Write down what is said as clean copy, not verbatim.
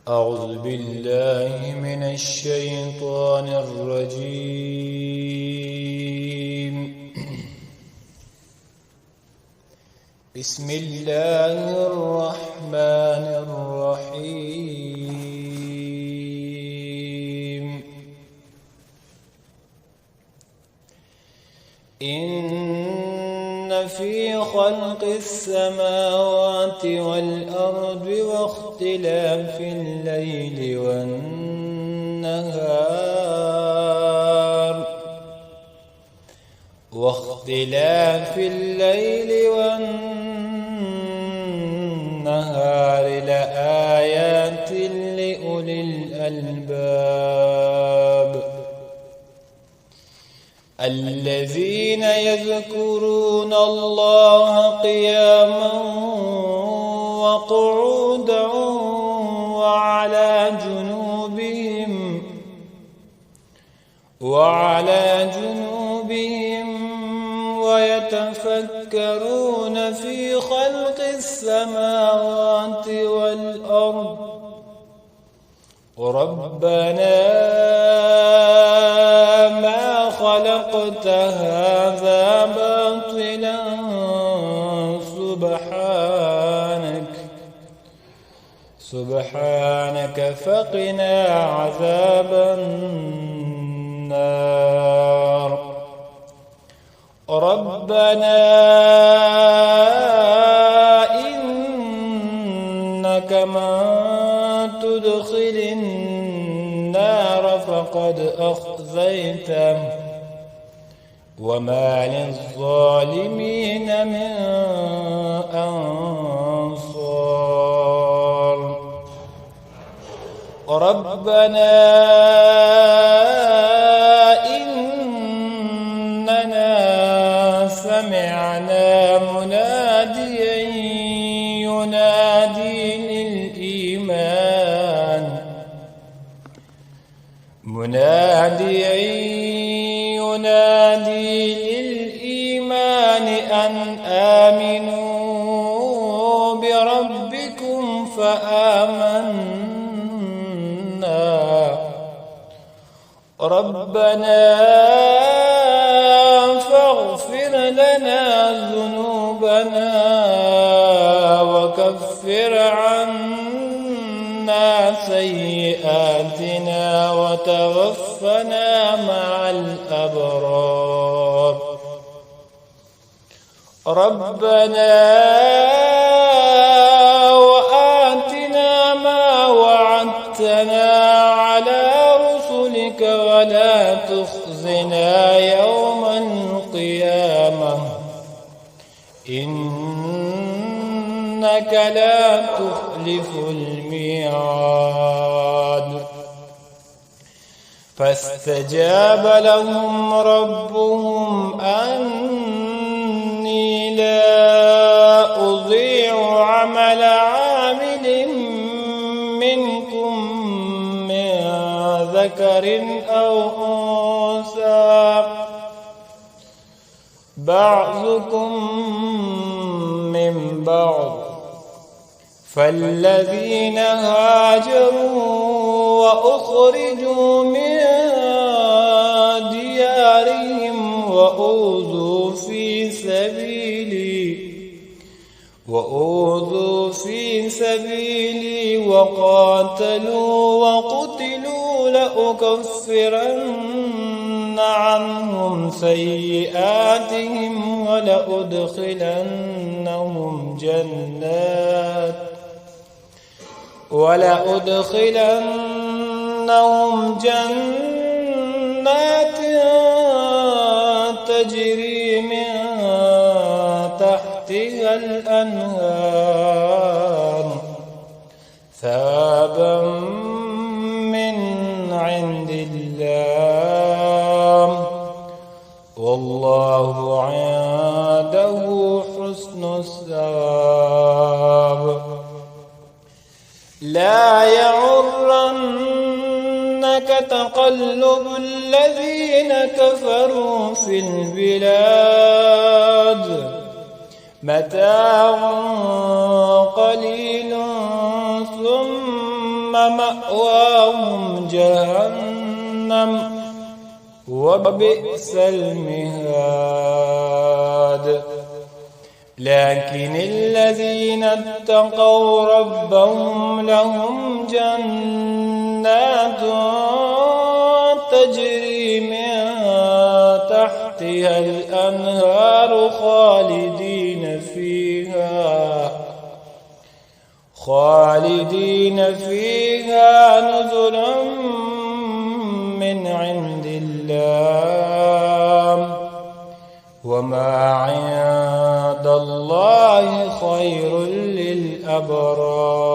أعوذ بالله من الشيطان الرجيم. بسم الله الرحمن الرحيم. إن في خلق السماوات والأرض واختلاف الليل والنهار لآيات لأولي الألباب الذين يذكرون الله قياما وقعودا وعلى جنوبهم ويتفكرون في خلق السماوات والأرض ربنا ما خلقت هذا باطلا سبحانك فقنا عذاب النار ربنا إنك من تدخل النار فقد أخزيته وما للظالمين من أنصار ربنا إننا سمعنا مناديا ينادي للإيمان أن آمنوا بربكم فآمنا ربنا فاغفر لنا ذنوبنا وكفر عنا سيئاتنا وتوفنا مع الأبرار ربنا وآتنا ما وعدتنا على رسلك ولا تخزنا يوم القيامة إنك لا تخلف الميعاد فاستجاب لهم ربهم أني لا أضيع عمل عامل منكم من ذكر أو أنثى بعضكم من بعض فالذين هاجروا وأخرجوا من ديارهم وأوذوا في سبيلي وقاتلوا وقتلوا لأكفرن عنهم سيئاتهم ولأدخلنهم جنات تجري من تحتها الأنهار ثوابا من عند الله والله عنده حسن الثواب لا يغرنك تقلب الذين كفروا في البلاد متاع قليل ثم مأواهم جهنم وبئس المهاد لكن الذين اتقوا ربهم لهم جنات تجري من تحتها الأنهار خالدين فيها نزلا من عند الله وما عند الله خير للأبرار